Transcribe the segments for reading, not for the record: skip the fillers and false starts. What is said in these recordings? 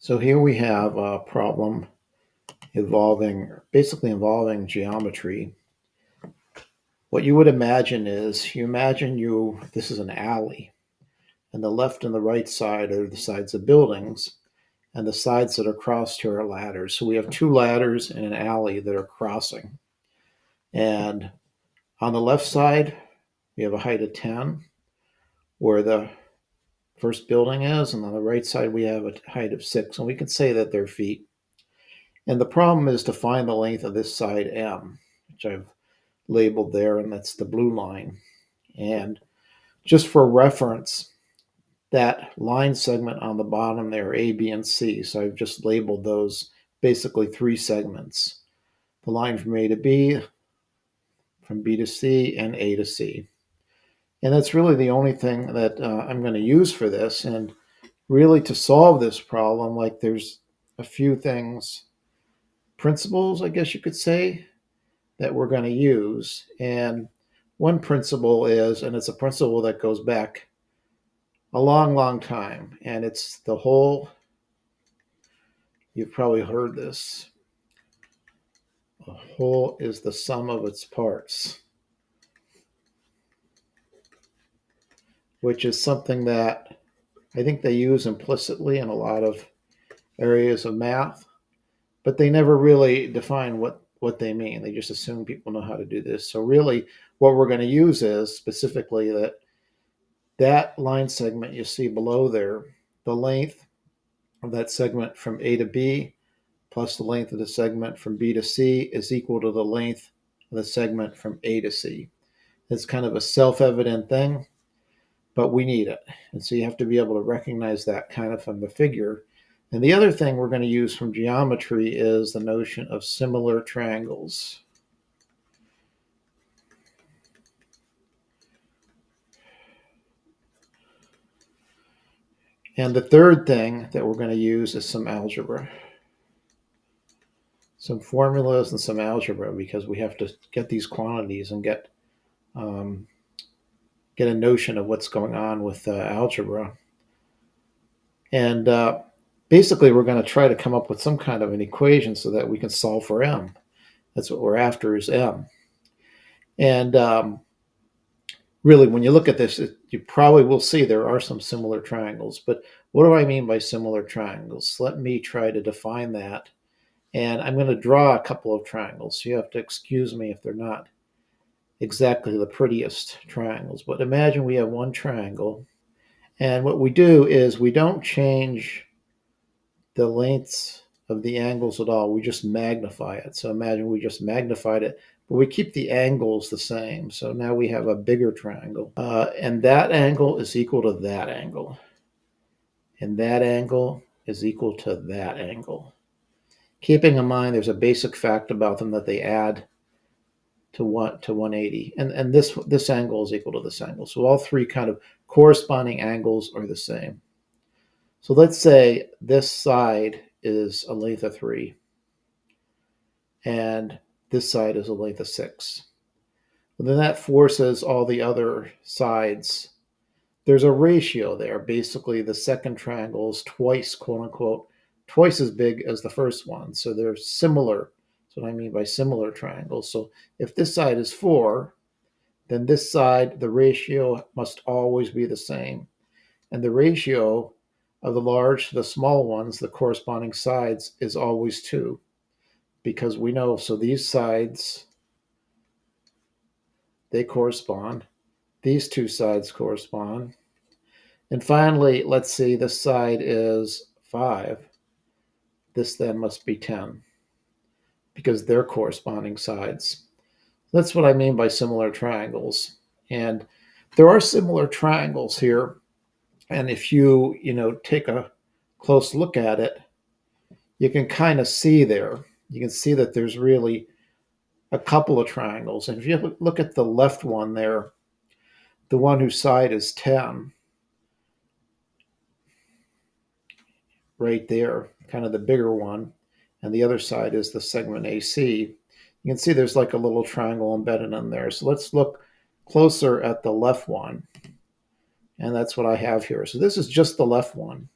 So here we have a problem basically involving geometry. What you would imagine is this is an alley, and the left and the right side are the sides of buildings, and the sides that are crossed here are ladders. So we have two ladders in an alley that are crossing. And on the left side, we have a height of 10, where the first building is, and on the right side, we have a height of 6, and we can say that they're feet. And the problem is to find the length of this side M, which I've labeled there, and that's the blue line. And just for reference, that line segment on the bottom there, A, B, and C, so I've just labeled those basically three segments. The line from A to B, from B to C, and A to C. And that's really the only thing that I'm going to use for this. And really to solve this problem, like there's a few things, principles, I guess you could say, that we're going to use. And one principle is, and it's a principle that goes back a long, long time, and it's the whole, you've probably heard this, a whole is the sum of its parts, which is something that I think they use implicitly in a lot of areas of math, but they never really define what they mean. They just assume people know how to do this. So really what we're going to use is specifically that line segment you see below there, the length of that segment from A to B plus the length of the segment from B to C is equal to the length of the segment from A to C. It's kind of a self-evident thing, but we need it. And so you have to be able to recognize that kind of from the figure. And the other thing we're going to use from geometry is the notion of similar triangles. And the third thing that we're going to use is some algebra, some formulas and some algebra, because we have to get these quantities and get a notion of what's going on with algebra. And basically, we're going to try to come up with some kind of an equation so that we can solve for M. That's what we're after, is M. And really, when you look at this, you probably will see there are some similar triangles. But what do I mean by similar triangles? Let me try to define that. And I'm going to draw a couple of triangles. So you have to excuse me if they're not exactly the prettiest triangles. But imagine we have one triangle. And what we do is we don't change the lengths of the angles at all. We just magnify it. So imagine we just magnified it, but we keep the angles the same. So now we have a bigger triangle. And that angle is equal to that angle. And that angle is equal to that angle. Keeping in mind there's a basic fact about them that they add to 180. And this angle is equal to this angle. So all three kind of corresponding angles are the same. So let's say this side is a length of 3, and this side is a length of 6. Well, then that forces all the other sides. There's a ratio there. Basically, the second triangle is twice, quote unquote, twice as big as the first one. So they're similar. That's what I mean by similar triangles. So if this side is 4, then this side, the ratio must always be the same. And the ratio of the large to the small ones, the corresponding sides, is always 2. Because we know, so these sides, they correspond. These two sides correspond. And finally, let's see, this side is 5. This then must be 10, because they're corresponding sides. That's what I mean by similar triangles. And there are similar triangles here. And if you take a close look at it, you can kind of see there. You can see that there's really a couple of triangles. And if you look at the left one there, the one whose side is 10, right there, kind of the bigger one, and the other side is the segment AC, you can see there's like a little triangle embedded in there. So let's look closer at the left one. And that's what I have here. So this is just the left one.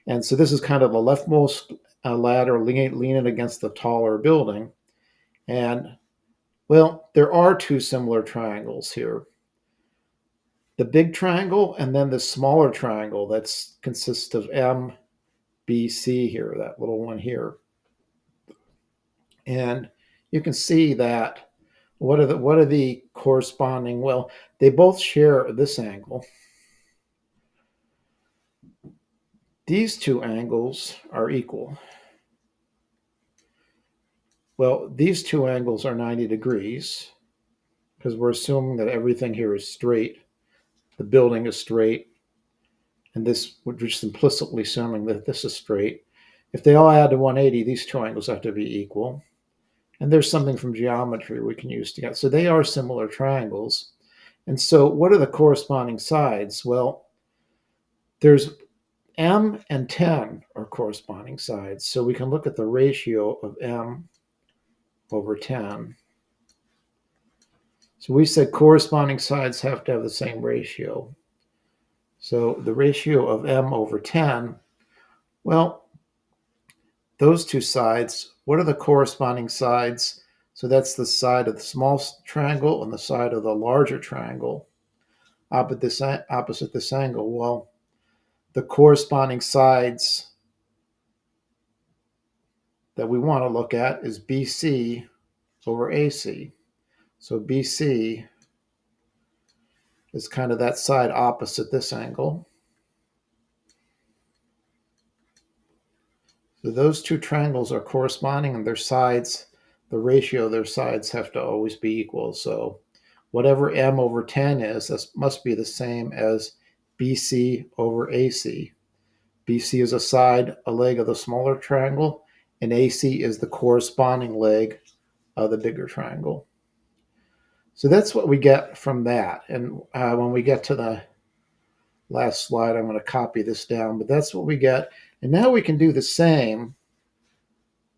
And so this is kind of the leftmost ladder leaning against the taller building. And well, there are two similar triangles here. The big triangle and then the smaller triangle that consists of MBC here, that little one here. And you can see that what are the corresponding, well, they both share this angle. These two angles are equal. Well, these two angles are 90 degrees because we're assuming that everything here is straight. The building is straight, and this, we're just implicitly assuming that this is straight. If they all add to 180, these two angles have to be equal. And there's something from geometry we can use together. So they are similar triangles. And so what are the corresponding sides? Well, there's m and 10 are corresponding sides. So we can look at the ratio of m over 10. So we said corresponding sides have to have the same ratio. So the ratio of m over 10, well, those two sides, what are the corresponding sides? So that's the side of the small triangle and the side of the larger triangle opposite this angle. Well, the corresponding sides that we want to look at is BC over AC. So BC is kind of that side opposite this angle. So those two triangles are corresponding, and their sides, the ratio of their sides have to always be equal. So whatever m over 10 is, that must be the same as BC over AC. BC is a leg of the smaller triangle, and AC is the corresponding leg of the bigger triangle. So that's what we get from that. And when we get to the last slide, I'm going to copy this down, but that's what we get. And now we can do the same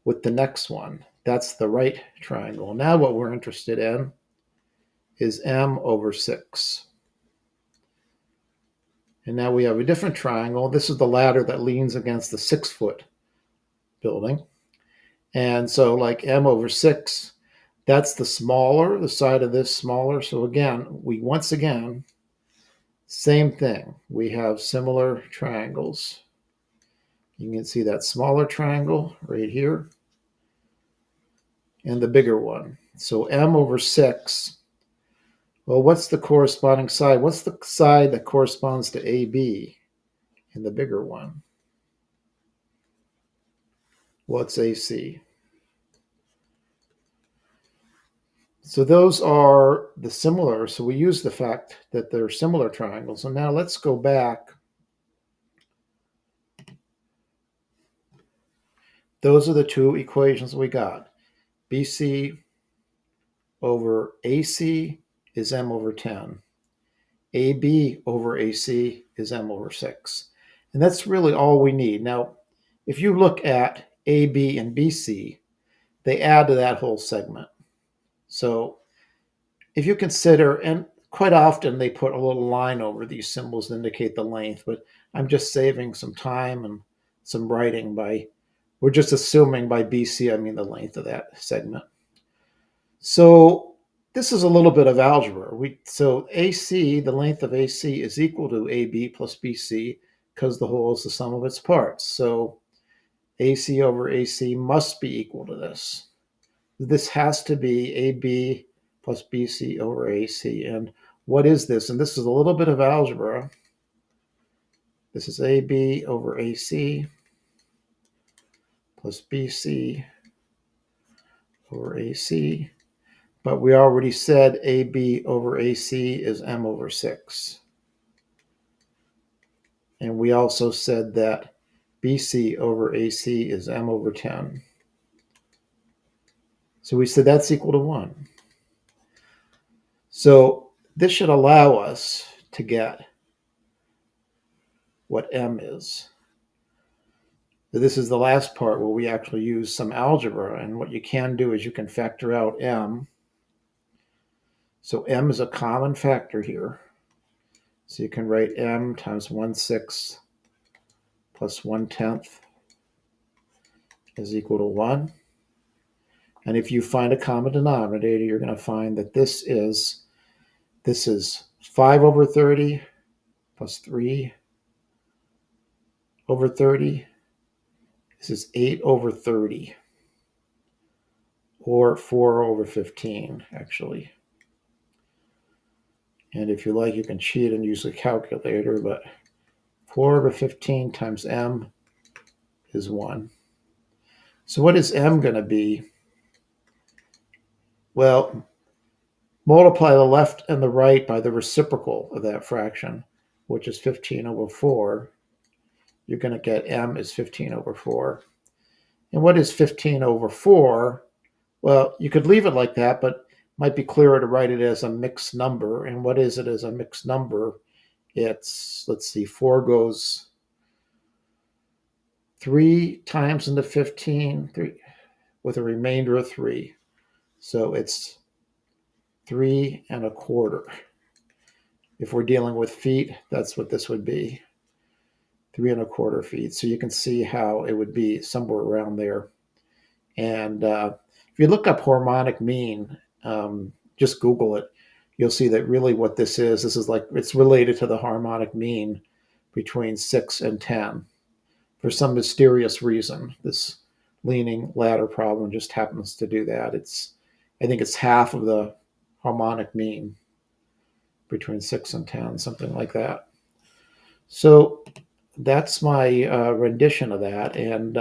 with the next one. That's the right triangle. Now what we're interested in is m over 6. And now we have a different triangle. This is the ladder that leans against the 6-foot building. And so like m over 6, that's the side of this smaller. So again, once again, same thing. We have similar triangles. You can see that smaller triangle right here and the bigger one. So m over 6, well, what's the corresponding side? What's the side that corresponds to AB in the bigger one? What's AC? So those are the similar. So we use the fact that they're similar triangles. And now let's go back. Those are the two equations we got. BC over AC is m over 10. AB over AC is m over 6. And that's really all we need. Now, if you look at AB and BC, they add to that whole segment. So if you consider, and quite often they put a little line over these symbols to indicate the length, but I'm just saving some time and some writing we're just assuming by BC, I mean the length of that segment. So this is a little bit of algebra. So AC, the length of AC is equal to AB plus BC because the whole is the sum of its parts. So AC over AC must be equal to this. This has to be AB plus BC over AC. And what is this? And this is a little bit of algebra. This is AB over AC plus BC over AC. But we already said AB over AC is m over 6. And we also said that BC over AC is m over 10. So we said that's equal to 1. So this should allow us to get what m is. So this is the last part where we actually use some algebra. And what you can do is you can factor out m. So m is a common factor here. So you can write m times 1/6 plus 1/10 is equal to 1. And if you find a common denominator, you're going to find that this is 5 over 30 plus 3 over 30. This is 8 over 30, or 4 over 15, actually. And if you like, you can cheat and use a calculator, but 4 over 15 times m is 1. So what is m going to be? Well, multiply the left and the right by the reciprocal of that fraction, which is 15 over 4. You're going to get m is 15 over 4. And what is 15 over 4? Well, you could leave it like that, but it might be clearer to write it as a mixed number. And what is it as a mixed number? It's, let's see, 4 goes 3 times into 15 with a remainder of 3. So it's 3 1/4. If we're dealing with feet, that's what this would be, 3 1/4 feet. So you can see how it would be somewhere around there. And if you look up harmonic mean, just Google it, you'll see that really what this is like, it's related to the harmonic mean between 6 and 10. For some mysterious reason, this leaning ladder problem just happens to do that. I think it's half of the harmonic mean between 6 and 10, something like that. So that's my rendition of that. And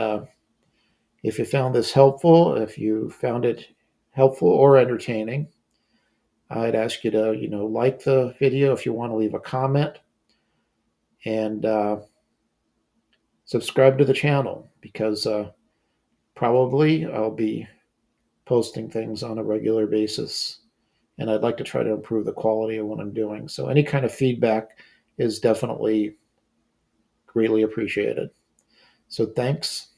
if you found this helpful, if you found it helpful or entertaining, I'd ask you to, like the video if you want to leave a comment, and subscribe to the channel, because probably I'll be posting things on a regular basis, and I'd like to try to improve the quality of what I'm doing. So any kind of feedback is definitely greatly appreciated. So thanks.